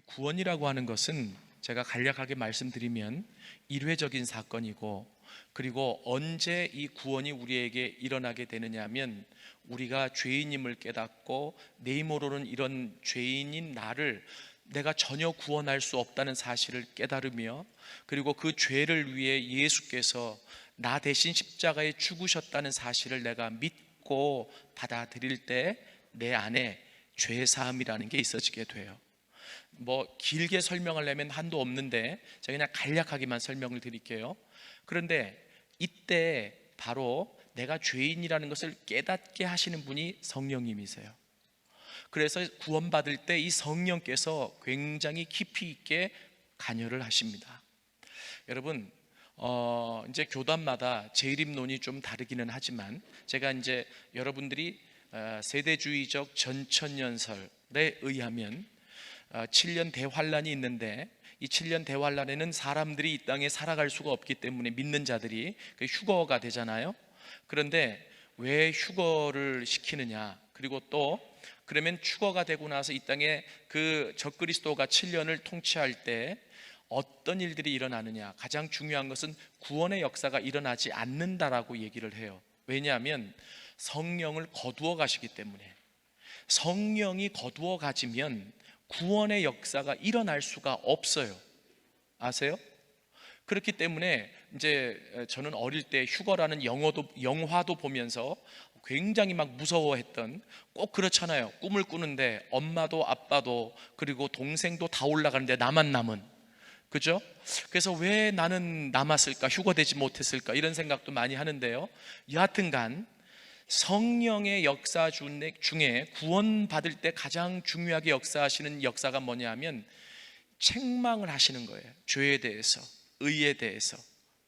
구원이라고 하는 것은 제가 간략하게 말씀드리면 일회적인 사건이고, 그리고 언제 이 구원이 우리에게 일어나게 되느냐 하면 우리가 죄인임을 깨닫고 내 힘으로는 이런 죄인인 나를 내가 전혀 구원할 수 없다는 사실을 깨달으며, 그리고 그 죄를 위해 예수께서 나 대신 십자가에 죽으셨다는 사실을 내가 믿고 받아들일 때 내 안에 죄 사함이라는 게 있어지게 돼요. 길게 설명하려면 한도 없는데 제가 그냥 간략하게만 설명을 드릴게요. 그런데 이때 바로 내가 죄인이라는 것을 깨닫게 하시는 분이 성령님이세요. 그래서 구원받을 때 이 성령께서 굉장히 깊이 있게 관여를 하십니다. 여러분, 이제 교단마다 재림론이 좀 다르기는 하지만, 제가 이제 여러분들이 세대주의적 전천년설에 의하면 7년 대환란이 있는데, 이 7년 대환란에는 사람들이 이 땅에 살아갈 수가 없기 때문에 믿는 자들이 휴거가 되잖아요. 그런데 왜 휴거를 시키느냐, 그리고 또 그러면 휴거가 되고 나서 이 땅에 그 적그리스도가 7년을 통치할 때 어떤 일들이 일어나느냐, 가장 중요한 것은 구원의 역사가 일어나지 않는다라고 얘기를 해요. 왜냐하면 성령을 거두어 가시기 때문에. 성령이 거두어 가지면 구원의 역사가 일어날 수가 없어요. 아세요? 그렇기 때문에 이제 저는 어릴 때 휴거라는 영화도 보면서 굉장히 막 무서워했던, 꼭 그렇잖아요. 꿈을 꾸는데 엄마도 아빠도 그리고 동생도 다 올라가는데 나만 남은, 그죠? 그래서 왜 나는 남았을까, 휴거되지 못했을까, 이런 생각도 많이 하는데요. 여하튼간 성령의 역사 중에 구원받을 때 가장 중요하게 역사하시는 역사가 뭐냐 하면 책망을 하시는 거예요. 죄에 대해서, 의에 대해서.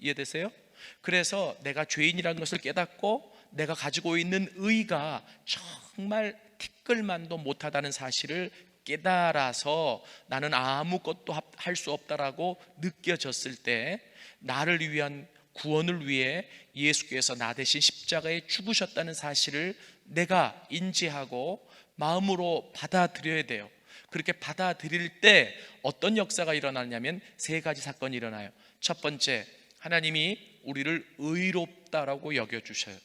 이해되세요? 그래서 내가 죄인이라는 것을 깨닫고 내가 가지고 있는 의가 정말 티끌만도 못하다는 사실을 깨달아서 나는 아무것도 할 수 없다라고 느껴졌을 때, 나를 위한 구원을 위해 예수께서 나 대신 십자가에 죽으셨다는 사실을 내가 인지하고 마음으로 받아들여야 돼요. 그렇게 받아들일 때 어떤 역사가 일어나냐면 세 가지 사건이 일어나요. 첫 번째, 하나님이 우리를 의롭다라고 여겨주셔요.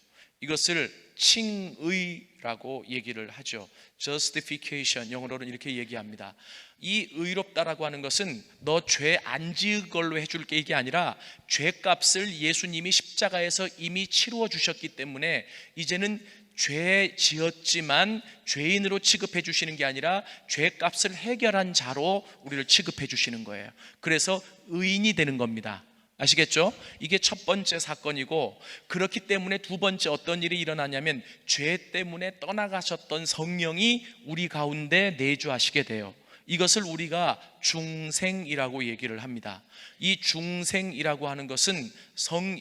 이것을 칭의라고 얘기를 하죠. Justification, 영어로는 이렇게 얘기합니다. 이 의롭다라고 하는 것은 너 죄 안 지을 걸로 해줄게, 이게 아니라 죄값을 예수님이 십자가에서 이미 치루어 주셨기 때문에 이제는 죄 지었지만 죄인으로 취급해 주시는 게 아니라 죄값을 해결한 자로 우리를 취급해 주시는 거예요. 그래서 의인이 되는 겁니다. 아시겠죠? 이게 첫 번째 사건이고, 그렇기 때문에 두 번째 어떤 일이 일어나냐면 죄 때문에 떠나가셨던 성령이 우리 가운데 내주하시게 돼요. 이것을 우리가 중생이라고 얘기를 합니다. 이 중생이라고 하는 것은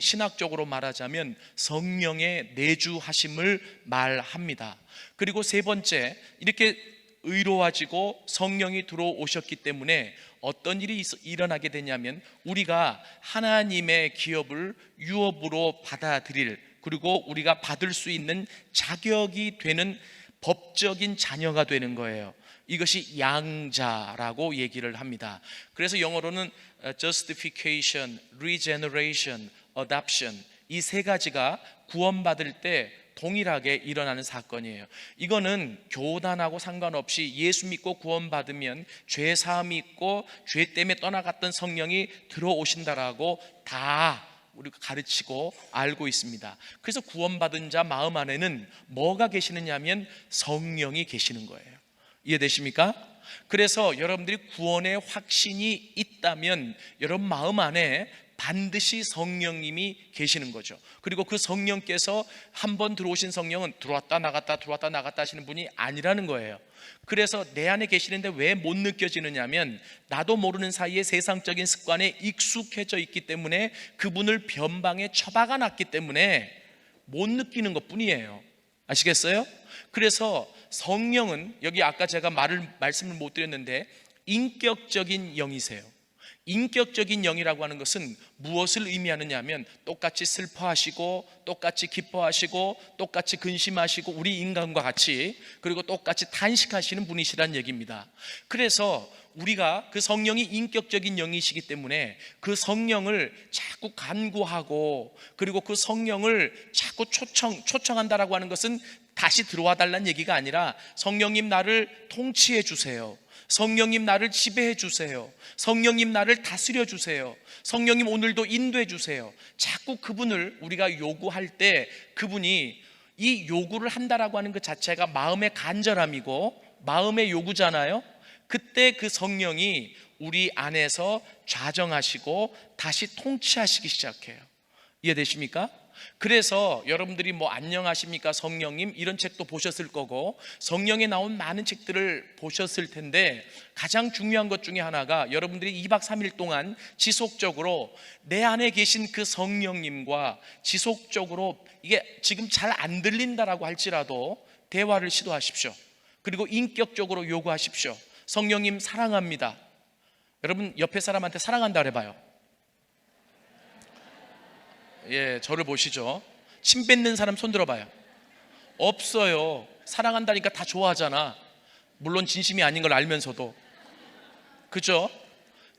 신학적으로 말하자면 성령의 내주하심을 말합니다. 그리고 세 번째, 이렇게 의로워지고 성령이 들어오셨기 때문에 어떤 일이 일어나게 되냐면 우리가 하나님의 기업을 유업으로 받아들일, 그리고 우리가 받을 수 있는 자격이 되는 법적인 자녀가 되는 거예요. 이것이 양자라고 얘기를 합니다. 그래서 영어로는 justification, regeneration, adoption, 이 세 가지가 구원받을 때 동일하게 일어나는 사건이에요. 이거는 교단하고 상관없이 예수 믿고 구원받으면 죄 사함이 있고 죄 때문에 떠나갔던 성령이 들어오신다라고 다 우리가 가르치고 알고 있습니다. 그래서 구원받은 자 마음 안에는 뭐가 계시느냐 하면 성령이 계시는 거예요. 이해되십니까? 그래서 여러분들이 구원의 확신이 있다면 여러분 마음 안에 반드시 성령님이 계시는 거죠. 그리고 그 성령께서 한번 들어오신 성령은 들어왔다 나갔다 들어왔다 나갔다 하시는 분이 아니라는 거예요. 그래서 내 안에 계시는데 왜 못 느껴지느냐 하면 나도 모르는 사이에 세상적인 습관에 익숙해져 있기 때문에, 그분을 변방에 처박아 놨기 때문에 못 느끼는 것 뿐이에요. 아시겠어요? 그래서 성령은, 여기 아까 제가 말씀을 못 드렸는데 인격적인 영이세요. 인격적인 영이라고 하는 것은 무엇을 의미하느냐 하면 똑같이 슬퍼하시고 똑같이 기뻐하시고 똑같이 근심하시고 우리 인간과 같이, 그리고 똑같이 탄식하시는 분이시란 얘기입니다. 그래서 우리가 그 성령이 인격적인 영이시기 때문에 그 성령을 자꾸 간구하고, 그리고 그 성령을 자꾸 초청한다라고 하는 것은 다시 들어와 달라는 얘기가 아니라 성령님 나를 통치해 주세요, 성령님 나를 지배해 주세요, 성령님 나를 다스려 주세요, 성령님 오늘도 인도해 주세요. 자꾸 그분을 우리가 요구할 때 그분이 이 요구를 한다라고 하는 것 자체가 마음의 간절함이고 마음의 요구잖아요. 그때 그 성령이 우리 안에서 좌정하시고 다시 통치하시기 시작해요. 이해되십니까? 그래서 여러분들이 뭐 안녕하십니까 성령님 이런 책도 보셨을 거고 성령에 나온 많은 책들을 보셨을 텐데, 가장 중요한 것 중에 하나가 여러분들이 2박 3일 동안 지속적으로 내 안에 계신 그 성령님과 지속적으로, 이게 지금 잘 안 들린다라고 할지라도 대화를 시도하십시오. 그리고 인격적으로 요구하십시오. 성령님 사랑합니다. 여러분 옆에 사람한테 사랑한다 그래봐요. 예, 저를 보시죠. 침 뱉는 사람 손 들어봐요. 없어요. 사랑한다니까 다 좋아하잖아. 물론 진심이 아닌 걸 알면서도. 그죠?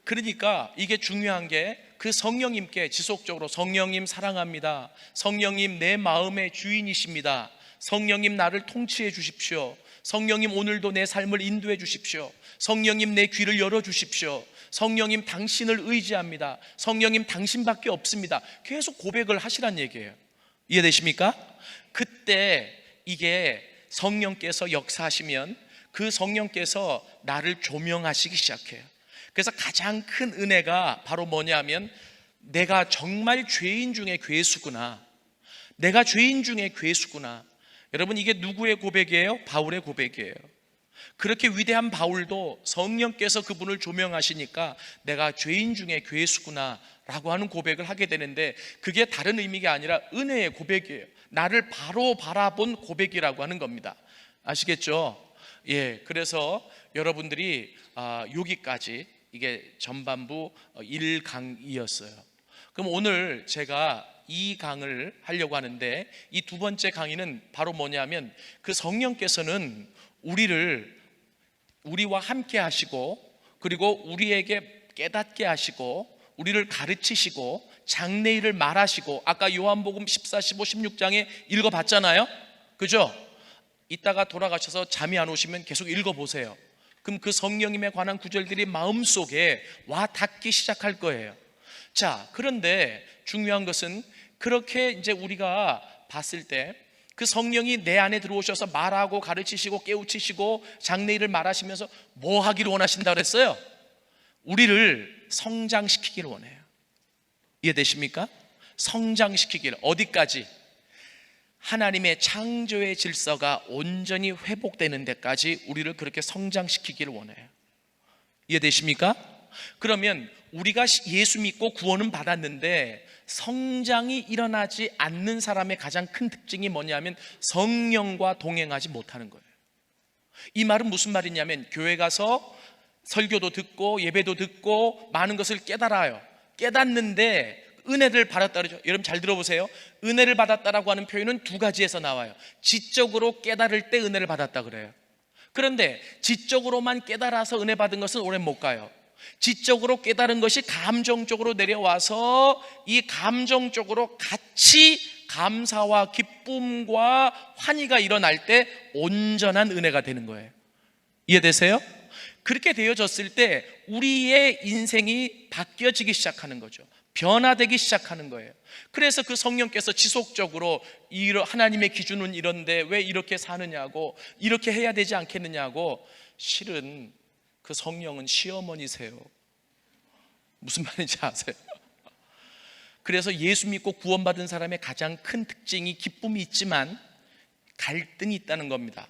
그러니까 이게 중요한 게 그 성령님께 지속적으로 성령님 사랑합니다, 성령님 내 마음의 주인이십니다, 성령님 나를 통치해 주십시오, 성령님 오늘도 내 삶을 인도해 주십시오, 성령님 내 귀를 열어 주십시오, 성령님 당신을 의지합니다, 성령님 당신밖에 없습니다. 계속 고백을 하시란 얘기예요. 이해되십니까? 그때 이게 성령께서 역사하시면 그 성령께서 나를 조명하시기 시작해요. 그래서 가장 큰 은혜가 바로 뭐냐면 내가 정말 죄인 중에 괴수구나, 내가 죄인 중에 괴수구나. 여러분 이게 누구의 고백이에요? 바울의 고백이에요. 그렇게 위대한 바울도 성령께서 그분을 조명하시니까 내가 죄인 중에 괴수구나 라고 하는 고백을 하게 되는데, 그게 다른 의미가 아니라 은혜의 고백이에요. 나를 바로 바라본 고백이라고 하는 겁니다. 아시겠죠? 예, 그래서 여러분들이 여기까지 이게 전반부 1강이었어요. 그럼 오늘 제가 2강을 하려고 하는데, 이 두 번째 강의는 바로 뭐냐면 그 성령께서는 우리와 함께 하시고, 그리고 우리에게 깨닫게 하시고, 우리를 가르치시고, 장래일을 말하시고, 아까 요한복음 14, 15, 16장에 읽어봤잖아요. 그죠? 이따가 돌아가셔서 잠이 안 오시면 계속 읽어보세요. 그럼 그 성령님에 관한 구절들이 마음속에 와 닿기 시작할 거예요. 자, 그런데 중요한 것은 그렇게 이제 우리가 봤을 때 그 성령이 내 안에 들어오셔서 말하고 가르치시고 깨우치시고 장래일을 말하시면서 뭐 하기를 원하신다 그랬어요? 우리를 성장시키기를 원해요. 이해되십니까? 성장시키기를. 어디까지? 하나님의 창조의 질서가 온전히 회복되는 데까지 우리를 그렇게 성장시키기를 원해요. 이해되십니까? 그러면 우리가 예수 믿고 구원은 받았는데 성장이 일어나지 않는 사람의 가장 큰 특징이 뭐냐면 성령과 동행하지 못하는 거예요. 이 말은 무슨 말이냐면 교회 가서 설교도 듣고 예배도 듣고 많은 것을 깨달아요. 깨닫는데 은혜를 받았다 그러죠. 여러분 잘 들어보세요. 은혜를 받았다라고 하는 표현은 두 가지에서 나와요. 지적으로 깨달을 때 은혜를 받았다 그래요. 그런데 지적으로만 깨달아서 은혜 받은 것은 오래 못 가요. 지적으로 깨달은 것이 감정적으로 내려와서 이 감정적으로 같이 감사와 기쁨과 환희가 일어날 때 온전한 은혜가 되는 거예요. 이해되세요? 그렇게 되어졌을 때 우리의 인생이 바뀌어지기 시작하는 거죠. 변화되기 시작하는 거예요. 그래서 그 성령께서 지속적으로 하나님의 기준은 이런데 왜 이렇게 사느냐고, 이렇게 해야 되지 않겠느냐고. 실은 그 성령은 시어머니세요. 무슨 말인지 아세요? 그래서 예수 믿고 구원받은 사람의 가장 큰 특징이 기쁨이 있지만 갈등이 있다는 겁니다.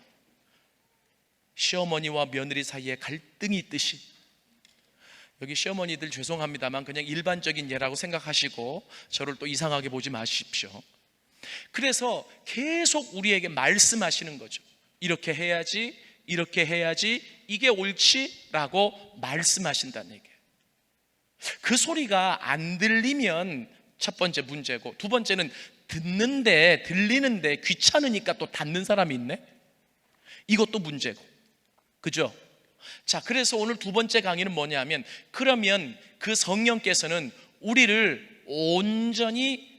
시어머니와 며느리 사이에 갈등이 있듯이. 여기 시어머니들 죄송합니다만 그냥 일반적인 예라고 생각하시고 저를 또 이상하게 보지 마십시오. 그래서 계속 우리에게 말씀하시는 거죠. 이렇게 해야지, 이렇게 해야지, 이게 옳지라고 말씀하신다는 얘기예요. 그 소리가 안 들리면 첫 번째 문제고, 두 번째는 듣는데 들리는데 귀찮으니까 또 닫는 사람이 있네. 이것도 문제고, 그죠? 자, 그래서 오늘 두 번째 강의는 뭐냐면, 그러면 그 성령께서는 우리를 온전히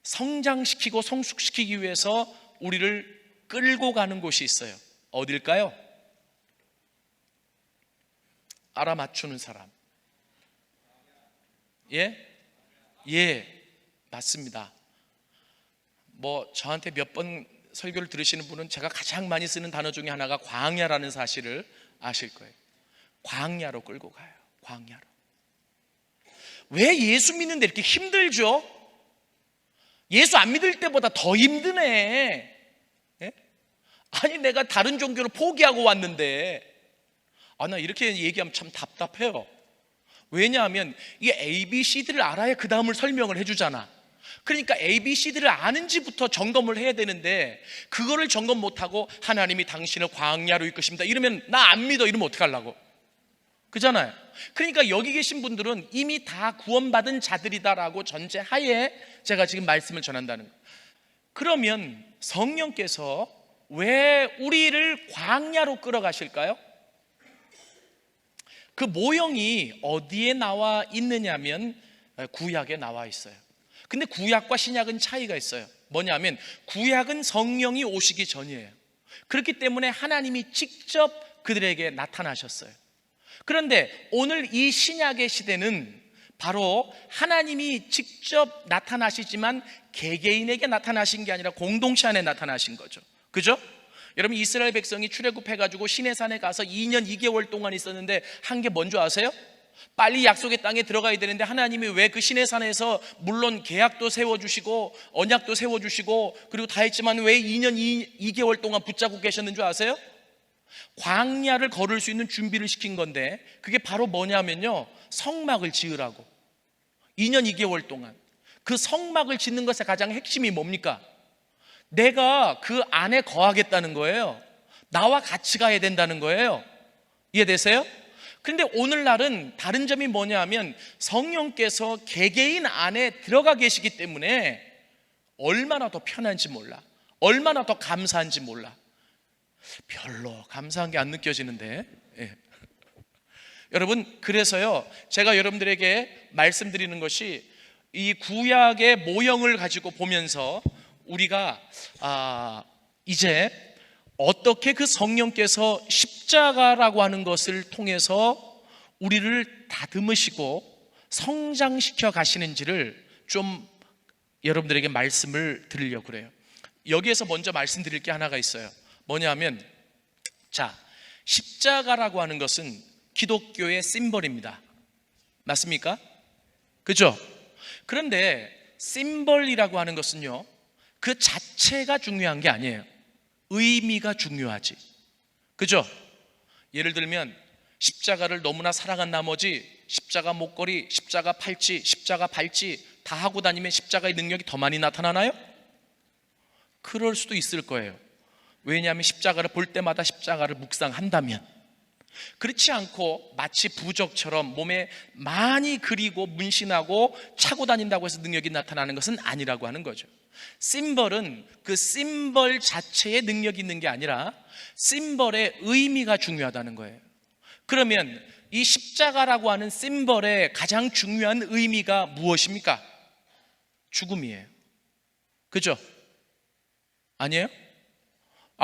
성장시키고 성숙시키기 위해서 우리를 끌고 가는 곳이 있어요. 어딜까요? 알아맞추는 사람. 예? 예, 맞습니다. 뭐 저한테 몇 번 설교를 들으시는 분은 제가 가장 많이 쓰는 단어 중에 하나가 광야라는 사실을 아실 거예요. 광야로 끌고 가요. 광야로. 왜 예수 믿는데 이렇게 힘들죠? 예수 안 믿을 때보다 더 힘드네. 예? 아니, 내가 다른 종교를 포기하고 왔는데, 나 이렇게 얘기하면 참 답답해요. 왜냐하면 이 ABCD를 알아야 그 다음을 설명을 해주잖아. 그러니까 ABCD를 아는지부터 점검을 해야 되는데, 그거를 점검 못하고 하나님이 당신을 광야로 이끄십니다 이러면 나 안 믿어 이러면 어떡하려고, 그잖아요. 그러니까 여기 계신 분들은 이미 다 구원받은 자들이다라고 전제하에 제가 지금 말씀을 전한다는 거예요. 그러면 성령께서 왜 우리를 광야로 끌어가실까요? 그 모형이 어디에 나와 있느냐면 구약에 나와 있어요. 근데 구약과 신약은 차이가 있어요. 뭐냐면 구약은 성령이 오시기 전이에요. 그렇기 때문에 하나님이 직접 그들에게 나타나셨어요. 그런데 오늘 이 신약의 시대는 바로 하나님이 직접 나타나시지만 개개인에게 나타나신 게 아니라 공동체 안에 나타나신 거죠. 그죠? 여러분, 이스라엘 백성이 출애굽해가지고 시내산에 가서 2년 2개월 동안 있었는데 한 게 뭔지 아세요? 빨리 약속의 땅에 들어가야 되는데 하나님이 왜 그 시내산에서 물론 계약도 세워주시고 언약도 세워주시고 그리고 다 했지만 왜 2년 2개월 동안 붙잡고 계셨는 줄 아세요? 광야를 걸을 수 있는 준비를 시킨 건데, 그게 바로 뭐냐면요, 성막을 지으라고. 2년 2개월 동안 그 성막을 짓는 것의 가장 핵심이 뭡니까? 내가 그 안에 거하겠다는 거예요. 나와 같이 가야 된다는 거예요. 이해되세요? 그런데 오늘날은 다른 점이 뭐냐 하면 성령께서 개개인 안에 들어가 계시기 때문에 얼마나 더 편한지 몰라, 얼마나 더 감사한지 몰라. 별로 감사한 게 안 느껴지는데, 예. 여러분, 그래서요 제가 여러분들에게 말씀드리는 것이 이 구약의 모형을 가지고 보면서 우리가 이제 어떻게 그 성령께서 십자가라고 하는 것을 통해서 우리를 다듬으시고 성장시켜 가시는지를 좀 여러분들에게 말씀을 드리려고 그래요. 여기에서 먼저 말씀드릴 게 하나가 있어요. 뭐냐면, 자, 십자가라고 하는 것은 기독교의 심벌입니다. 맞습니까? 그죠? 그런데 심벌이라고 하는 것은요, 그 자체가 중요한 게 아니에요. 의미가 중요하지. 그죠? 예를 들면 십자가를 너무나 사랑한 나머지 십자가 목걸이, 십자가 팔찌, 십자가 발찌 다 하고 다니면 십자가의 능력이 더 많이 나타나나요? 그럴 수도 있을 거예요. 왜냐하면 십자가를 볼 때마다 십자가를 묵상한다면. 그렇지 않고 마치 부적처럼 몸에 많이 그리고 문신하고 차고 다닌다고 해서 능력이 나타나는 것은 아니라고 하는 거죠. 심벌은 그 심벌 자체에 능력이 있는 게 아니라 심벌의 의미가 중요하다는 거예요. 그러면 이 십자가라고 하는 심벌의 가장 중요한 의미가 무엇입니까? 죽음이에요. 그죠? 아니에요?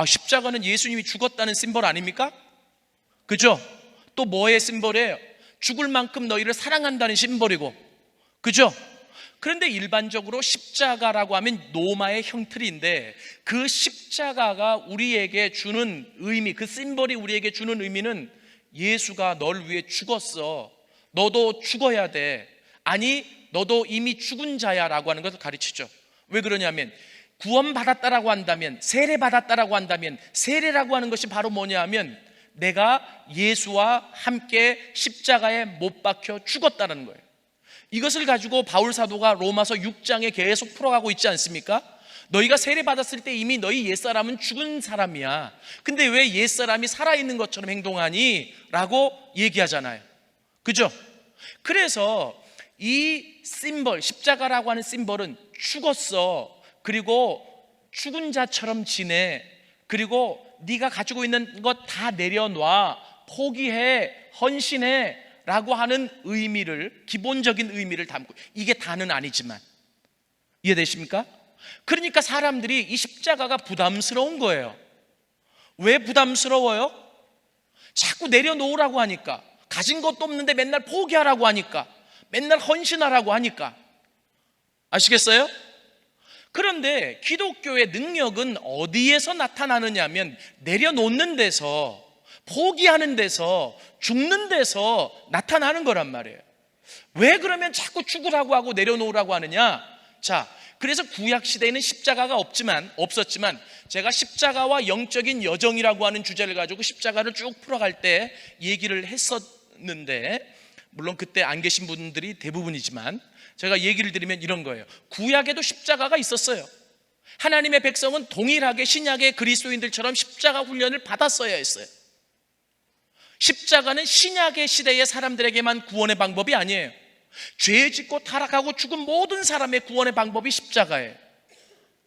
십자가는 예수님이 죽었다는 심벌 아닙니까? 그죠? 또 뭐의 심벌이에요? 죽을 만큼 너희를 사랑한다는 심벌이고. 그죠? 그런데 일반적으로 십자가라고 하면 로마의 형틀인데, 그 십자가가 우리에게 주는 의미, 그 심벌이 우리에게 주는 의미는 예수가 널 위해 죽었어, 너도 죽어야 돼, 아니 너도 이미 죽은 자야 라고 하는 것을 가르치죠. 왜 그러냐면 구원받았다라고 한다면, 세례받았다라고 한다면, 세례라고 하는 것이 바로 뭐냐 하면 내가 예수와 함께 십자가에 못 박혀 죽었다는 거예요. 이것을 가지고 바울 사도가 로마서 6장에 계속 풀어가고 있지 않습니까? 너희가 세례받았을 때 이미 너희 옛사람은 죽은 사람이야, 근데 왜 옛사람이 살아있는 것처럼 행동하니? 라고 얘기하잖아요. 그죠? 그래서 이 심벌, 십자가라고 하는 심벌은 죽었어, 그리고 죽은 자처럼 지내, 그리고 네가 가지고 있는 것 다 내려놔, 포기해, 헌신해 라고 하는 의미를, 기본적인 의미를 담고, 이게 다는 아니지만, 이해되십니까? 그러니까 사람들이 이 십자가가 부담스러운 거예요. 왜 부담스러워요? 자꾸 내려놓으라고 하니까, 가진 것도 없는데 맨날 포기하라고 하니까, 맨날 헌신하라고 하니까. 아시겠어요? 그런데 기독교의 능력은 어디에서 나타나느냐면 내려놓는 데서, 포기하는 데서, 죽는 데서 나타나는 거란 말이에요. 왜 그러면 자꾸 죽으라고 하고 내려놓으라고 하느냐? 자, 그래서 구약시대에는 십자가가 없었지만 제가 십자가와 영적인 여정이라고 하는 주제를 가지고 십자가를 쭉 풀어갈 때 얘기를 했었는데, 물론 그때 안 계신 분들이 대부분이지만 제가 얘기를 드리면 이런 거예요. 구약에도 십자가가 있었어요. 하나님의 백성은 동일하게 신약의 그리스도인들처럼 십자가 훈련을 받았어야 했어요. 십자가는 신약의 시대의 사람들에게만 구원의 방법이 아니에요. 죄 짓고 타락하고 죽은 모든 사람의 구원의 방법이 십자가예요.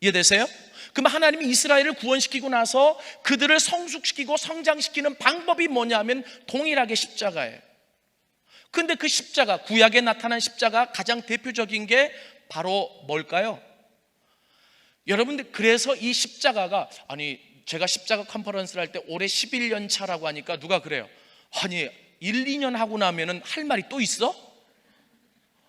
이해되세요? 그럼 하나님이 이스라엘을 구원시키고 나서 그들을 성숙시키고 성장시키는 방법이 뭐냐면 동일하게 십자가예요. 근데 그 십자가, 구약에 나타난 십자가 가장 대표적인 게 바로 뭘까요? 여러분들, 그래서 이 십자가가, 아니 제가 십자가 컨퍼런스를 할 때 올해 11년 차라고 하니까 누가 그래요. 아니 1, 2년 하고 나면은 할 말이 또 있어?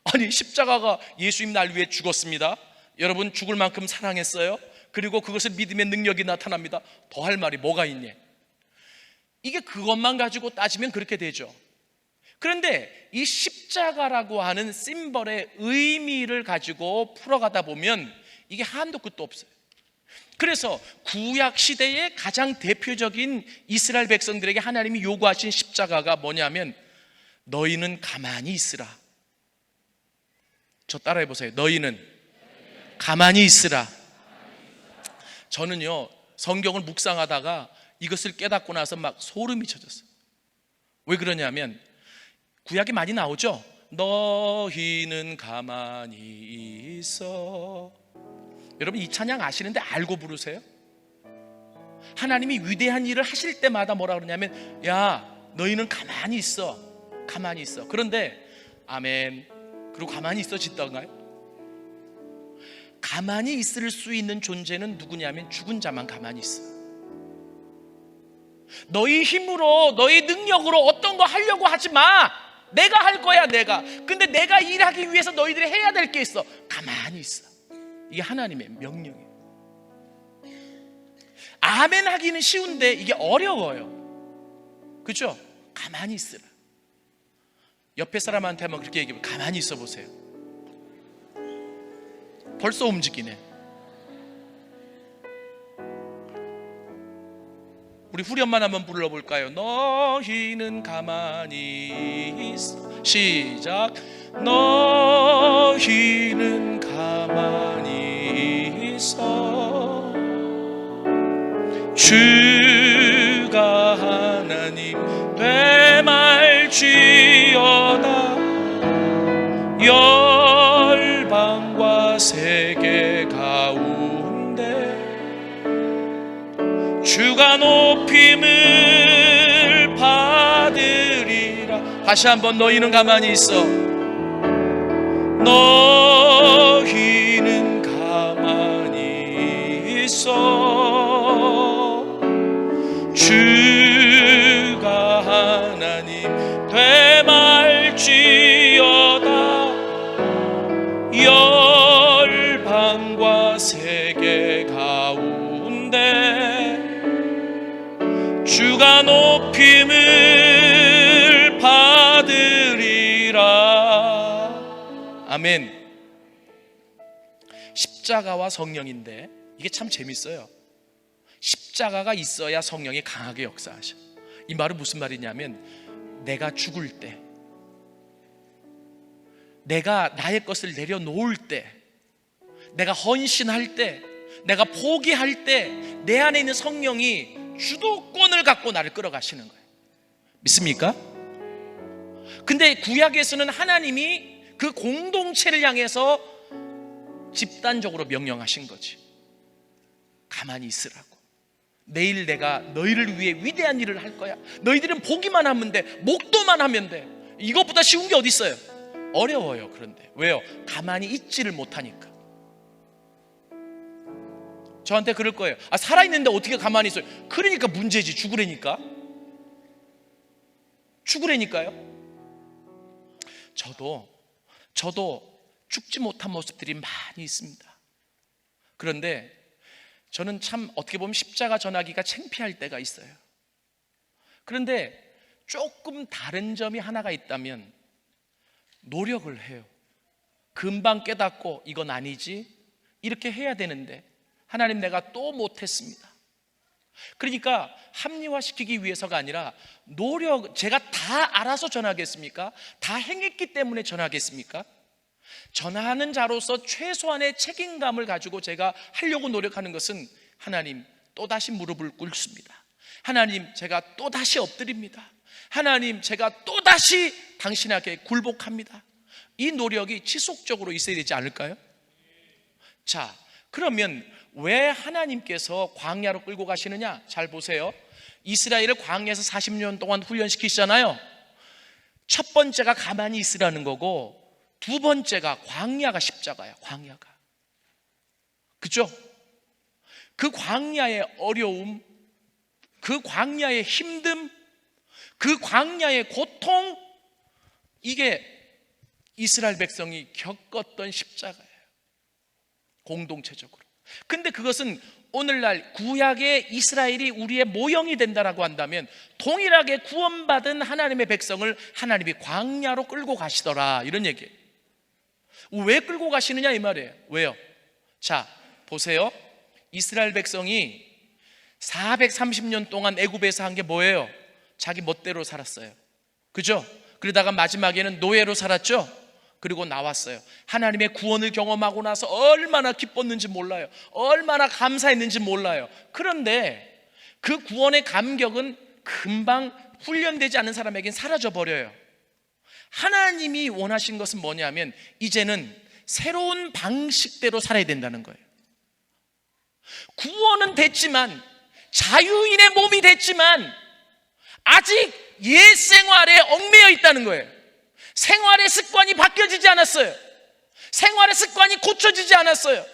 아니 십자가가 예수님 날 위해 죽었습니다, 여러분 죽을 만큼 사랑했어요, 그리고 그것을 믿음의 능력이 나타납니다, 더 할 말이 뭐가 있니? 이게 그것만 가지고 따지면 그렇게 되죠. 그런데 이 십자가라고 하는 심벌의 의미를 가지고 풀어가다 보면 이게 한도 끝도 없어요. 그래서 구약 시대의 가장 대표적인 이스라엘 백성들에게 하나님이 요구하신 십자가가 뭐냐면, 너희는 가만히 있으라. 저 따라해 보세요. 너희는 가만히 있으라. 저는요, 성경을 묵상하다가 이것을 깨닫고 나서 막 소름이 쳤어요. 왜 그러냐면 구약이 많이 나오죠. 너희는 가만히 있어. 여러분 이 찬양 아시는데 알고 부르세요? 하나님이 위대한 일을 하실 때마다 뭐라 그러냐면, 야 너희는 가만히 있어, 가만히 있어. 그런데 아멘, 그리고 가만히 있어지던가요? 가만히 있을 수 있는 존재는 누구냐면 죽은 자만 가만히 있어. 너희 힘으로, 너희 능력으로 어떤 거 하려고 하지 마. 내가 할 거야, 내가. 근데 내가 일하기 위해서 너희들이 해야 될 게 있어. 가만히 있어. 이게 하나님의 명령이에요. 아멘 하기는 쉬운데 이게 어려워요. 그죠? 가만히 있으라. 옆에 사람한테 한번 그렇게 얘기하면 가만히 있어 보세요. 벌써 움직이네. 우리 후렴만 한번 불러볼까요? 너희는 가만히 있어. 시작. 너희는 가만히 있어. 주가 하나님 되말지어다. 열방과 세계 가운데 주가 높임을 받으리라. 다시 한번 너희는 가만히 있어. 너희는 가만히 있어. 주가 하나님 되말지어다. 열방과 세계 가운데 주가 높임을 받으리라. 아멘. 십자가와 성령인데 이게 참 재밌어요. 십자가가 있어야 성령이 강하게 역사하셔. 이 말은 무슨 말이냐면, 내가 죽을 때, 내가 나의 것을 내려놓을 때, 내가 헌신할 때, 내가 포기할 때 내 안에 있는 성령이 주도권을 갖고 나를 끌어가시는 거예요. 믿습니까? 근데 구약에서는 하나님이 그 공동체를 향해서 집단적으로 명령하신 거지. 가만히 있으라고. 내일 내가 너희를 위해 위대한 일을 할 거야. 너희들은 보기만 하면 돼. 목도만 하면 돼. 이것보다 쉬운 게 어디 있어요? 어려워요. 그런데 왜요? 가만히 있지를 못하니까. 저한테 그럴 거예요. 살아있는데 어떻게 가만히 있어요? 그러니까 문제지. 죽으라니까. 죽으라니까요. 저도 죽지 못한 모습들이 많이 있습니다. 그런데 저는 참 어떻게 보면 십자가 전하기가 창피할 때가 있어요. 그런데 조금 다른 점이 하나가 있다면 노력을 해요. 금방 깨닫고 이건 아니지, 이렇게 해야 되는데 하나님 내가 또 못했습니다. 그러니까 합리화시키기 위해서가 아니라 제가 다 알아서 전하겠습니까? 다 행했기 때문에 전하겠습니까? 전하는 자로서 최소한의 책임감을 가지고 제가 하려고 노력하는 것은 하나님 또다시 무릎을 꿇습니다. 하나님 제가 또다시 엎드립니다. 하나님 제가 또다시 당신 앞에 굴복합니다. 이 노력이 지속적으로 있어야 되지 않을까요? 자, 그러면 왜 하나님께서 광야로 끌고 가시느냐? 잘 보세요. 이스라엘을 광야에서 40년 동안 훈련시키시잖아요. 첫 번째가 가만히 있으라는 거고, 두 번째가 광야가 십자가야. 광야가, 그죠? 그 광야의 어려움, 그 광야의 힘듦, 그 광야의 고통, 이게 이스라엘 백성이 겪었던 십자가예요. 공동체적으로. 근데 그것은 오늘날 구약의 이스라엘이 우리의 모형이 된다라고 한다면 동일하게 구원받은 하나님의 백성을 하나님이 광야로 끌고 가시더라, 이런 얘기예요. 왜 끌고 가시느냐 이 말이에요. 왜요? 자, 보세요. 이스라엘 백성이 430년 동안 애굽에서 한 게 뭐예요? 자기 멋대로 살았어요. 그죠? 그러다가 마지막에는 노예로 살았죠? 그리고 나왔어요. 하나님의 구원을 경험하고 나서 얼마나 기뻤는지 몰라요. 얼마나 감사했는지 몰라요. 그런데 그 구원의 감격은 금방 훈련되지 않은 사람에겐 사라져버려요. 하나님이 원하신 것은 뭐냐면 이제는 새로운 방식대로 살아야 된다는 거예요. 구원은 됐지만, 자유인의 몸이 됐지만 아직 옛 생활에 얽매여 있다는 거예요. 생활의 습관이 바뀌어지지 않았어요. 생활의 습관이 고쳐지지 않았어요.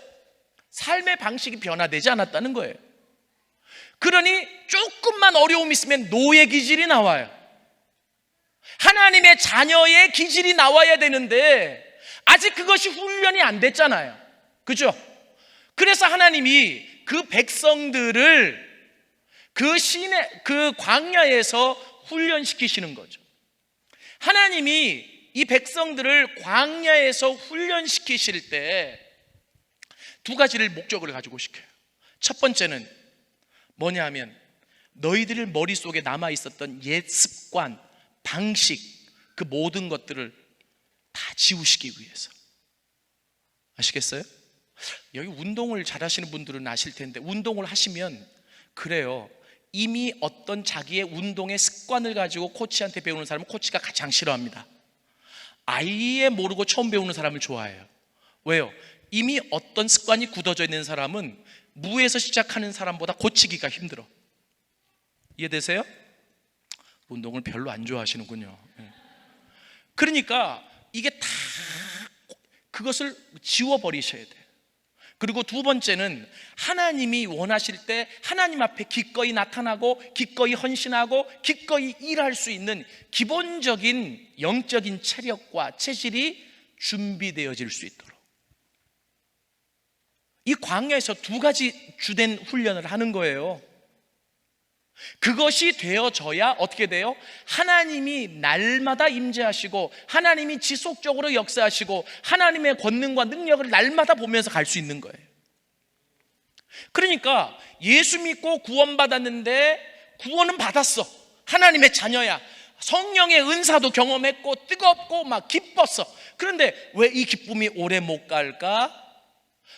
삶의 방식이 변화되지 않았다는 거예요. 그러니 조금만 어려움이 있으면 노예 기질이 나와요. 하나님의 자녀의 기질이 나와야 되는데 아직 그것이 훈련이 안 됐잖아요. 그죠? 그래서 하나님이 그 백성들을 그 광야에서 훈련시키시는 거죠. 하나님이 이 백성들을 광야에서 훈련시키실 때 두 가지를 목적을 가지고 시켜요. 첫 번째는 뭐냐 하면 너희들 머릿속에 남아있었던 옛 습관, 방식, 그 모든 것들을 다 지우시기 위해서. 아시겠어요? 여기 운동을 잘하시는 분들은 아실 텐데, 운동을 하시면 그래요. 이미 어떤 자기의 운동의 습관을 가지고 코치한테 배우는 사람은 코치가 가장 싫어합니다. 아예 모르고 처음 배우는 사람을 좋아해요. 왜요? 이미 어떤 습관이 굳어져 있는 사람은 무에서 시작하는 사람보다 고치기가 힘들어. 이해되세요? 운동을 별로 안 좋아하시는군요. 그러니까 이게 다 그것을 지워버리셔야 돼요. 그리고 두 번째는 하나님이 원하실 때 하나님 앞에 기꺼이 나타나고 기꺼이 헌신하고 기꺼이 일할 수 있는 기본적인 영적인 체력과 체질이 준비되어질 수 있도록, 이 광야에서 두 가지 주된 훈련을 하는 거예요. 그것이 되어져야 어떻게 돼요? 하나님이 날마다 임재하시고 하나님이 지속적으로 역사하시고 하나님의 권능과 능력을 날마다 보면서 갈 수 있는 거예요. 그러니까 예수 믿고 구원받았는데 구원은 받았어. 하나님의 자녀야. 성령의 은사도 경험했고 뜨겁고 막 기뻤어. 그런데 왜 이 기쁨이 오래 못 갈까?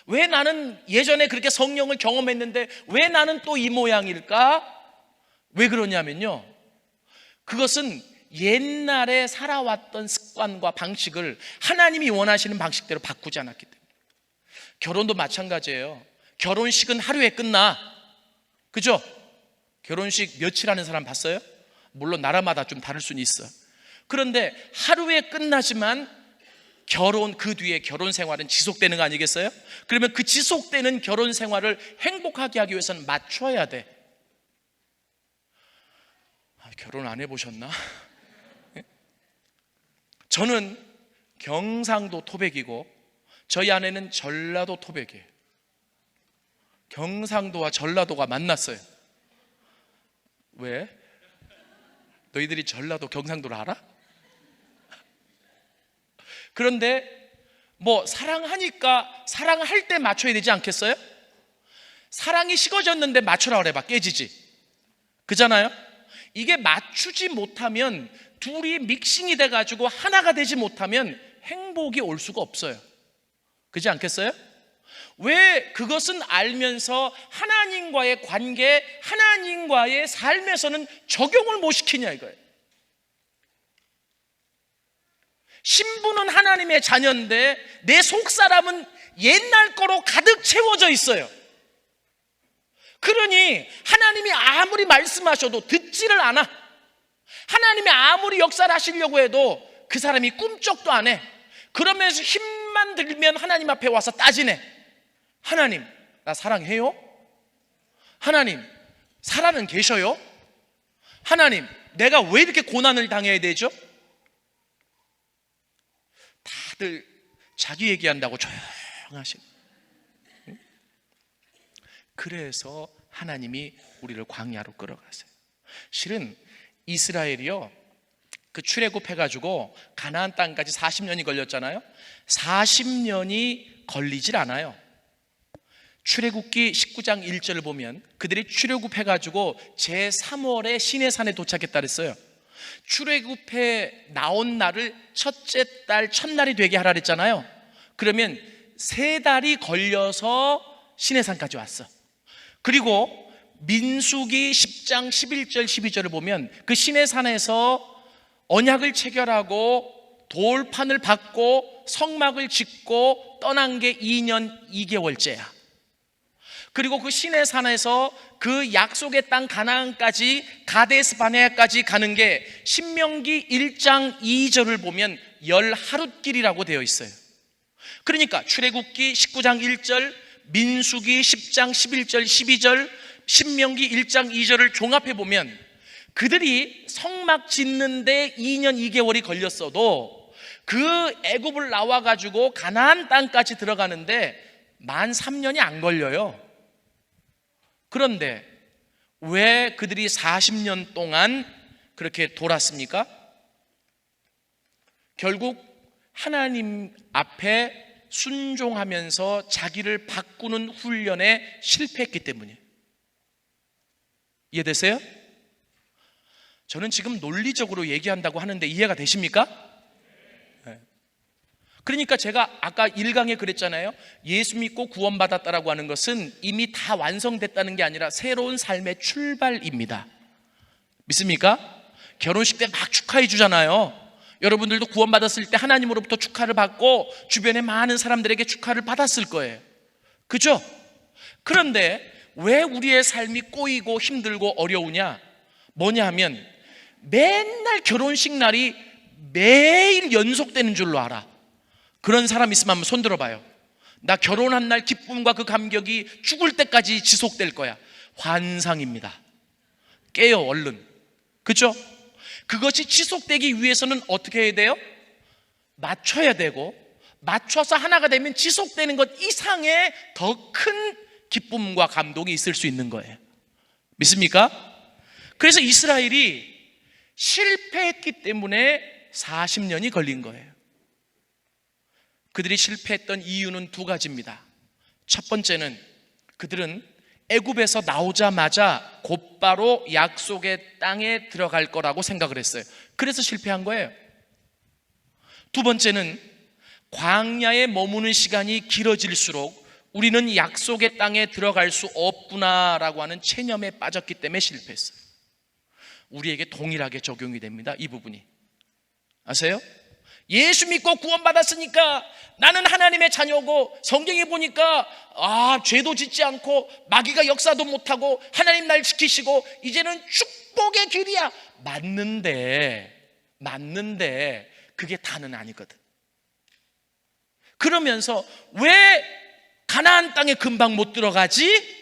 왜 나는 예전에 그렇게 성령을 경험했는데 왜 나는 또 이 모양일까? 왜 그러냐면요, 그것은 옛날에 살아왔던 습관과 방식을 하나님이 원하시는 방식대로 바꾸지 않았기 때문에. 결혼도 마찬가지예요. 결혼식은 하루에 끝나. 그죠? 결혼식 며칠 하는 사람 봤어요? 물론 나라마다 좀 다를 수는 있어. 그런데 하루에 끝나지만 결혼, 그 뒤에 결혼 생활은 지속되는 거 아니겠어요? 그러면 그 지속되는 결혼 생활을 행복하게 하기 위해서는 맞춰야 돼. 결혼 안 해보셨나? 저는 경상도 토백이고 저희 아내는 전라도 토백이에요. 경상도와 전라도가 만났어요. 왜? 너희들이 전라도 경상도를 알아? 그런데 뭐 사랑하니까 사랑할 때 맞춰야 되지 않겠어요? 사랑이 식어졌는데 맞춰라 그래봐 깨지지. 그잖아요? 이게 맞추지 못하면, 둘이 믹싱이 돼가지고 하나가 되지 못하면 행복이 올 수가 없어요. 그렇지 않겠어요? 왜 그것은 알면서 하나님과의 관계, 하나님과의 삶에서는 적용을 못 시키냐 이거예요. 신부는 하나님의 자녀인데 내 속사람은 옛날 거로 가득 채워져 있어요. 그러니 하나님이 아무리 말씀하셔도 듣지를 않아. 하나님이 아무리 역사를 하시려고 해도 그 사람이 꿈쩍도 안 해. 그러면서 힘만 들면 하나님 앞에 와서 따지네. 하나님, 나 사랑해요? 하나님, 살아는 계셔요? 하나님, 내가 왜 이렇게 고난을 당해야 되죠? 다들 자기 얘기한다고 조용하시고. 그래서 하나님이 우리를 광야로 끌어가세요. 실은 이스라엘이요, 그 출애굽해가지고 가나안 땅까지 40년이 걸렸잖아요. 40년이 걸리질 않아요. 출애굽기 19장 1절을 보면 그들이 출애굽해가지고 제3월에 시내산에 도착했다 그랬어요. 출애굽해 나온 날을 첫째 달 첫날이 되게 하라 그랬잖아요. 그러면 3달이 걸려서 시내산까지 왔어. 그리고 민수기 10장 11절 12절을 보면 그 시내산에서 언약을 체결하고 돌판을 받고 성막을 짓고 떠난 게 2년 2개월째야. 그리고 그 시내산에서 그 약속의 땅 가나안까지 가데스 바네아까지 가는 게 신명기 1장 2절을 보면 10하룻길이라고 되어 있어요. 그러니까 출애굽기 19장 1절, 민수기 10장 11절 12절, 신명기 1장 2절을 종합해 보면 그들이 성막 짓는데 2년 2개월이 걸렸어도 그 애굽을 나와가지고 가나안 땅까지 들어가는데 만 3년이 안 걸려요. 그런데 왜 그들이 40년 동안 그렇게 돌았습니까? 결국 하나님 앞에 순종하면서 자기를 바꾸는 훈련에 실패했기 때문이에요. 이해되세요? 저는 지금 논리적으로 얘기한다고 하는데 이해가 되십니까? 네. 그러니까 제가 아까 1강에 그랬잖아요. 예수 믿고 구원받았다라고 하는 것은 이미 다 완성됐다는 게 아니라 새로운 삶의 출발입니다. 믿습니까? 결혼식 때 막 축하해 주잖아요. 여러분들도 구원받았을 때 하나님으로부터 축하를 받고 주변의 많은 사람들에게 축하를 받았을 거예요. 그죠? 그런데 왜 우리의 삶이 꼬이고 힘들고 어려우냐? 뭐냐 하면 맨날 결혼식 날이 매일 연속되는 줄로 알아. 그런 사람 있으면 한번 손 들어봐요. 나 결혼한 날 기쁨과 그 감격이 죽을 때까지 지속될 거야. 환상입니다. 깨요 얼른. 그죠? 그것이 지속되기 위해서는 어떻게 해야 돼요? 맞춰야 되고, 맞춰서 하나가 되면 지속되는 것 이상의 더 큰 기쁨과 감동이 있을 수 있는 거예요. 믿습니까? 그래서 이스라엘이 실패했기 때문에 40년이 걸린 거예요. 그들이 실패했던 이유는 2가지입니다. 첫 번째는 그들은 애굽에서 나오자마자 곧바로 약속의 땅에 들어갈 거라고 생각을 했어요. 그래서 실패한 거예요. 2번째는 광야에 머무는 시간이 길어질수록 우리는 약속의 땅에 들어갈 수 없구나라고 하는 체념에 빠졌기 때문에 실패했어요. 우리에게 동일하게 적용이 됩니다. 이 부분이 아세요? 예수 믿고 구원받았으니까 나는 하나님의 자녀고, 성경에 보니까 죄도 짓지 않고 마귀가 역사도 못하고 하나님 날 지키시고 이제는 축복의 길이야. 맞는데 그게 다는 아니거든. 그러면서 왜 가나안 땅에 금방 못 들어가지?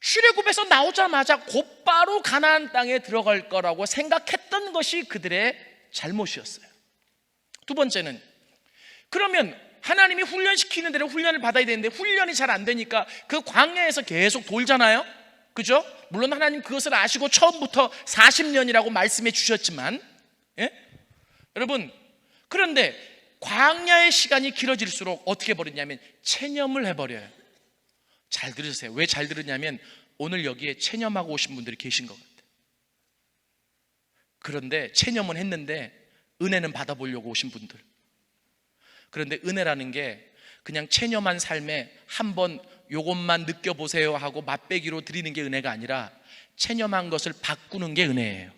출애굽에서 나오자마자 곧바로 가나안 땅에 들어갈 거라고 생각했던 것이 그들의 잘못이었어요. 두 번째는, 그러면 하나님이 훈련시키는 대로 훈련을 받아야 되는데 훈련이 잘 안 되니까 그 광야에서 계속 돌잖아요. 그죠? 물론 하나님 그것을 아시고 처음부터 40년이라고 말씀해 주셨지만, 여러분, 그런데 광야의 시간이 길어질수록 어떻게 버렸냐면 체념을 해버려요. 잘 들으세요. 왜 잘 들으냐면 오늘 여기에 체념하고 오신 분들이 계신 것 같아요. 그런데 체념은 했는데 은혜는 받아보려고 오신 분들. 그런데 은혜라는 게 그냥 체념한 삶에 한번 요것만 느껴보세요 하고 맛배기로 드리는 게 은혜가 아니라 체념한 것을 바꾸는 게 은혜예요.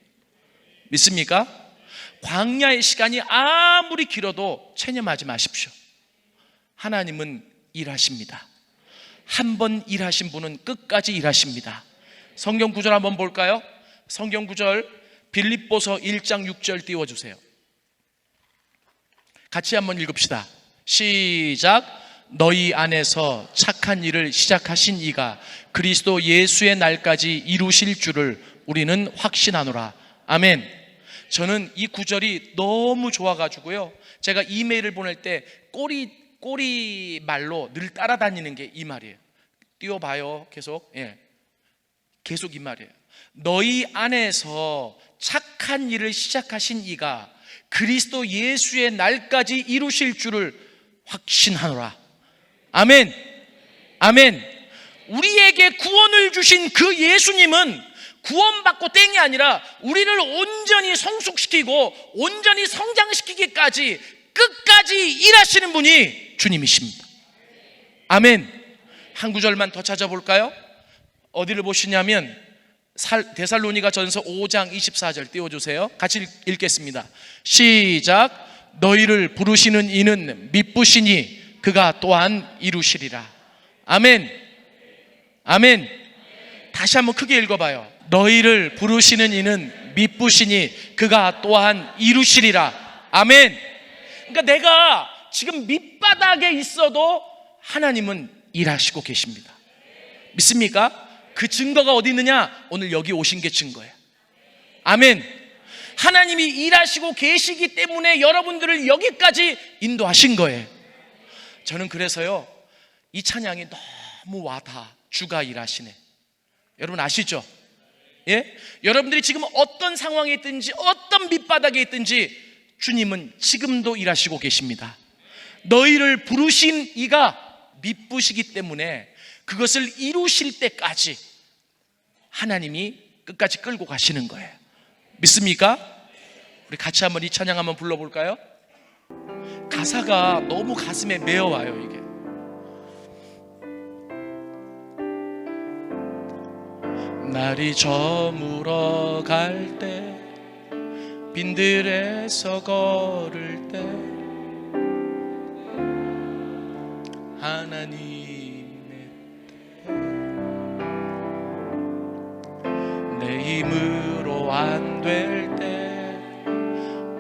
믿습니까? 광야의 시간이 아무리 길어도 체념하지 마십시오. 하나님은 일하십니다. 한 번 일하신 분은 끝까지 일하십니다. 성경 구절 한번 볼까요? 성경 구절 빌립보서 1장 6절 띄워주세요. 같이 한번 읽읍시다. 시작. 너희 안에서 착한 일을 시작하신 이가 그리스도 예수의 날까지 이루실 줄을 우리는 확신하노라. 아멘. 저는 이 구절이 너무 좋아가지고요, 제가 이메일을 보낼 때 꼬리 말로 늘 따라다니는 게 이 말이에요. 띄워봐요. 계속. 계속 이 말이에요. 너희 안에서 착한 일을 시작하신 이가 그리스도 예수의 날까지 이루실 줄을 확신하노라. 아멘. 아멘. 우리에게 구원을 주신 그 예수님은 구원받고 땡이 아니라 우리를 온전히 성숙시키고 온전히 성장시키기까지 끝까지 일하시는 분이 주님이십니다. 아멘. 한 구절만 더 찾아볼까요? 어디를 보시냐면 데살로니가 전서 5장 24절 띄워주세요. 같이 읽겠습니다. 시작. 너희를 부르시는 이는 미쁘시니 그가 또한 이루시리라. 아멘. 아멘. 다시 한번 크게 읽어봐요. 너희를 부르시는 이는 미쁘시니 그가 또한 이루시리라. 아멘. 그러니까 내가 지금 밑바닥에 있어도 하나님은 일하시고 계십니다. 믿습니까? 그 증거가 어디 있느냐? 오늘 여기 오신 게 증거예요. 아멘. 하나님이 일하시고 계시기 때문에 여러분들을 여기까지 인도하신 거예요. 저는 그래서요, 이 찬양이 너무 와닿아. 주가 일하시네. 여러분 아시죠? 여러분들이 지금 어떤 상황에 있든지 어떤 밑바닥에 있든지 주님은 지금도 일하시고 계십니다. 너희를 부르신 이가 미쁘시기 때문에 그것을 이루실 때까지 하나님이 끝까지 끌고 가시는 거예요. 믿습니까? 우리 같이 한번 이 찬양 한번 불러볼까요? 가사가 너무 가슴에 메어와요. 이게 날이 저물어 갈 때 빈들에서 걸을 때 하나님의 내 힘으로 안 될 때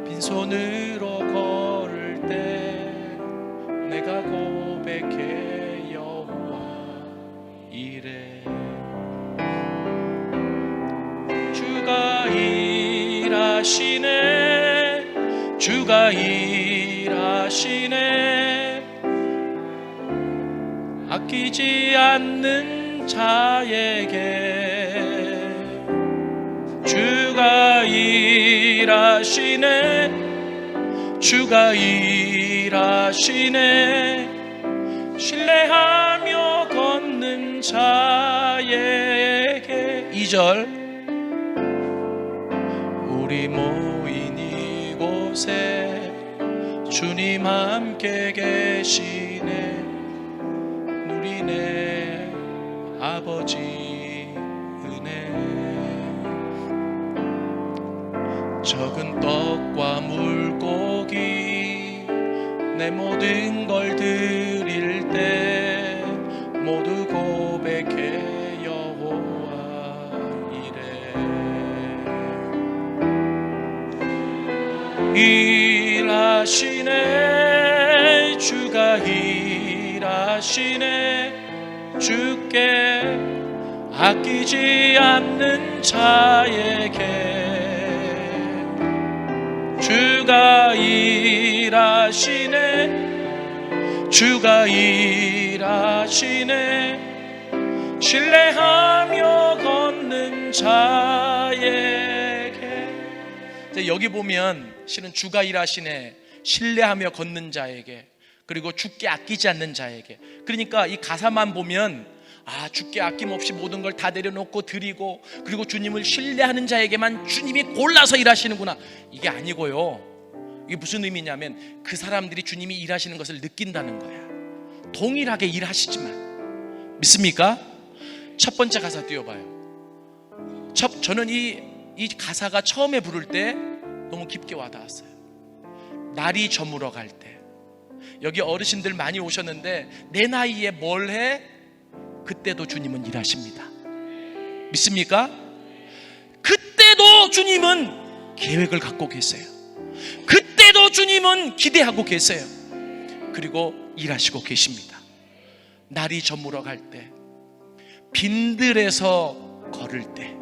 빈손으로 걸을 때 내가 고백해 여호와 이래. 주가 일하시네. 주가 일하시네. 아끼지 않는 자에게 주가 일하시네. 주가 일하시네. 신뢰하며 걷는 자에게 2절 우리 모인 이곳에 주님 함께 계시네. 누리네 아버지 은혜. 적은 떡과 물고기 내 모든 걸 드릴 때 모두 고백해 여호와 이래. 일하시네 주가 일하시네 주께 아끼지 않는 자에게 주가 일하시네 주가 일하시네 신뢰하며 걷는 자에게. 여기 보면 실은 주가 일하시네 신뢰하며 걷는 자에게 그리고 주께 아끼지 않는 자에게. 그러니까 이 가사만 보면 주께 아낌없이 모든 걸 다 내려놓고 드리고 그리고 주님을 신뢰하는 자에게만 주님이 골라서 일하시는구나, 이게 아니고요. 이게 무슨 의미냐면 그 사람들이 주님이 일하시는 것을 느낀다는 거야. 동일하게 일하시지만. 믿습니까? 첫 번째 가사 띄워봐요. 저는 이 가사가 처음에 부를 때 너무 깊게 와닿았어요. 날이 저물어 갈 때. 여기 어르신들 많이 오셨는데 내 나이에 뭘 해? 그때도 주님은 일하십니다. 믿습니까? 그때도 주님은 계획을 갖고 계세요. 그때도 주님은 기대하고 계세요. 그리고 일하시고 계십니다. 날이 저물어 갈 때, 빈들에서 걸을 때,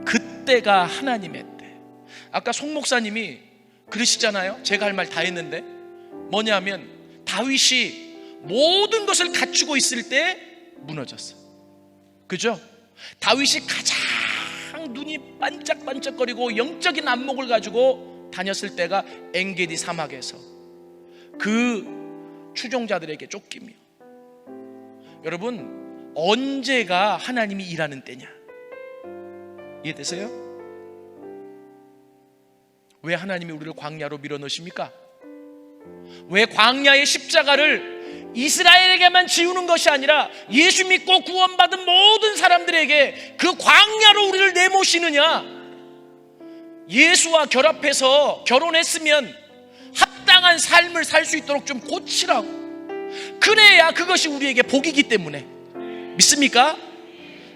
그때가 하나님의 때. 아까 송 목사님이 그러시잖아요. 제가 할 말 다 했는데 뭐냐면 다윗이 모든 것을 갖추고 있을 때 무너졌어. 그죠? 다윗이 가장 눈이 반짝반짝거리고 영적인 안목을 가지고 다녔을 때가 엔게디 사막에서 그 추종자들에게 쫓기며. 여러분, 언제가 하나님이 일하는 때냐? 이해되세요? 왜 하나님이 우리를 광야로 밀어넣으십니까? 왜 광야의 십자가를 이스라엘에게만 지우는 것이 아니라 예수 믿고 구원받은 모든 사람들에게 그 광야로 우리를 내모시느냐? 예수와 결합해서 결혼했으면 합당한 삶을 살 수 있도록 좀 고치라고. 그래야 그것이 우리에게 복이기 때문에. 믿습니까?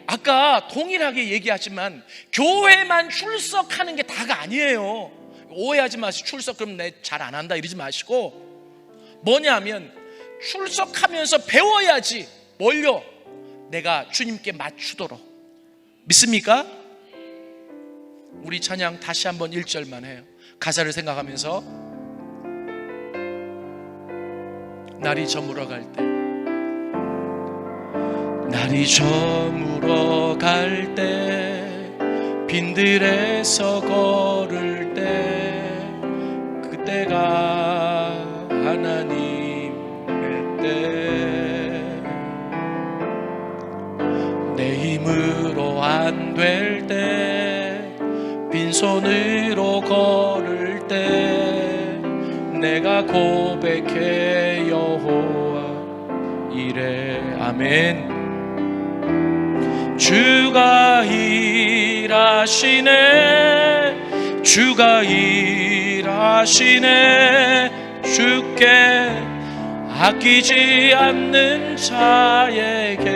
아까 동일하게 얘기하지만 교회만 출석하는 게 다가 아니에요. 오해하지 마시고, 출석 그럼 내 잘 안 한다 이러지 마시고, 뭐냐면 출석하면서 배워야지. 뭘요? 내가 주님께 맞추도록. 믿습니까? 우리 찬양 다시 한번 1절만 해요. 가사를 생각하면서. 날이 저물어 갈 때, 날이 저물어 갈 때, 빈들에서 걸을 때, 그때가 하나님의 때. 내 힘으로 안 될 때, 빈손으로 걸을 때, 내가 고백해 여호와 이래. 아멘. 주가 일하시네 주가 일하시네 주께 아끼지 않는 자에게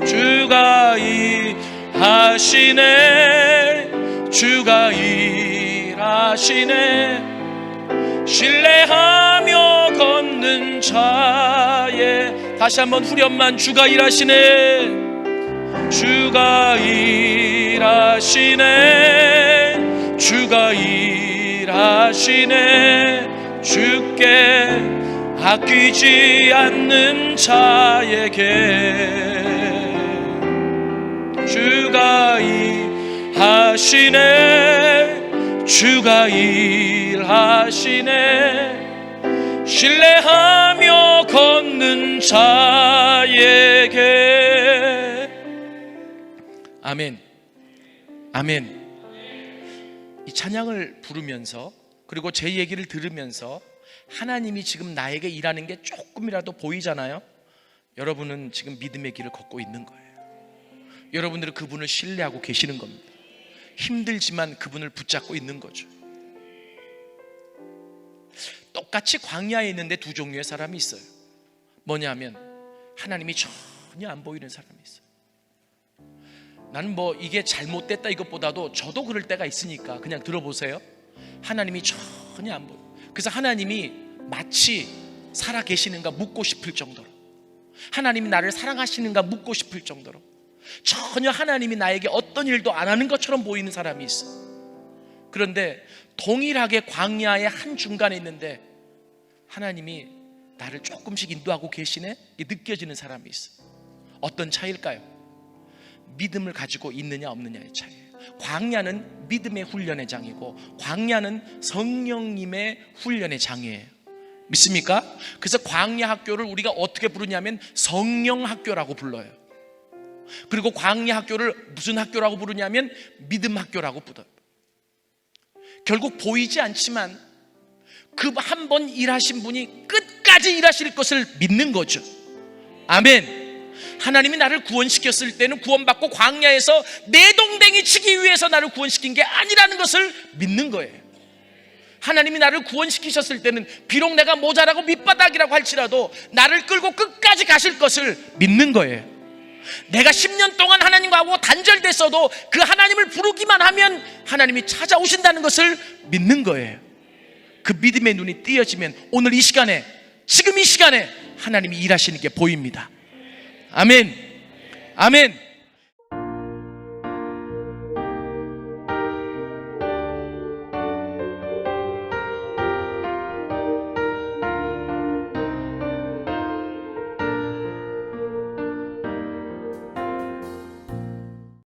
주가 일하시네 주가 일하시네 신뢰하며 걷는 자에. 다시 한번 후렴만. 주가 일하시네 주가 일하시네 주가 일하시네 주께 아끼지 않는 자에게 주가 일하시네 주가 일하시네 신뢰하며 걷는 자에게. 아멘. 아멘. 이 찬양을 부르면서 그리고 제 얘기를 들으면서 하나님이 지금 나에게 일하는 게 조금이라도 보이잖아요. 여러분은 지금 믿음의 길을 걷고 있는 거예요. 여러분들은 그분을 신뢰하고 계시는 겁니다. 힘들지만 그분을 붙잡고 있는 거죠. 똑같이 광야에 있는데 두 종류의 사람이 있어요. 뭐냐면 하나님이 전혀 안 보이는 사람이 있어요. 나는 뭐 이게 잘못됐다 이것보다도 저도 그럴 때가 있으니까 그냥 들어보세요. 하나님이 전혀 안 보여요. 그래서 하나님이 마치 살아 계시는가 묻고 싶을 정도로, 하나님이 나를 사랑하시는가 묻고 싶을 정도로 전혀 하나님이 나에게 어떤 일도 안 하는 것처럼 보이는 사람이 있어. 그런데 동일하게 광야의 한중간에 있는데 하나님이 나를 조금씩 인도하고 계시네? 이게 느껴지는 사람이 있어. 어떤 차이일까요? 믿음을 가지고 있느냐 없느냐의 차이예요. 광야는 믿음의 훈련의 장이고 광야는 성령님의 훈련의 장이에요. 믿습니까? 그래서 광야 학교를 우리가 어떻게 부르냐면 성령 학교라고 불러요. 그리고 광야 학교를 무슨 학교라고 부르냐면 믿음 학교라고 불러요. 결국 보이지 않지만 그 한 번 일하신 분이 끝까지 일하실 것을 믿는 거죠. 아멘. 하나님이 나를 구원시켰을 때는 구원받고 광야에서 내동댕이 치기 위해서 나를 구원시킨 게 아니라는 것을 믿는 거예요. 하나님이 나를 구원시키셨을 때는 비록 내가 모자라고 밑바닥이라고 할지라도 나를 끌고 끝까지 가실 것을 믿는 거예요. 내가 10년 동안 하나님과 단절됐어도 그 하나님을 부르기만 하면 하나님이 찾아오신다는 것을 믿는 거예요. 그 믿음의 눈이 띄어지면 오늘 이 시간에, 지금 이 시간에 하나님이 일하시는 게 보입니다. 아멘. 아멘.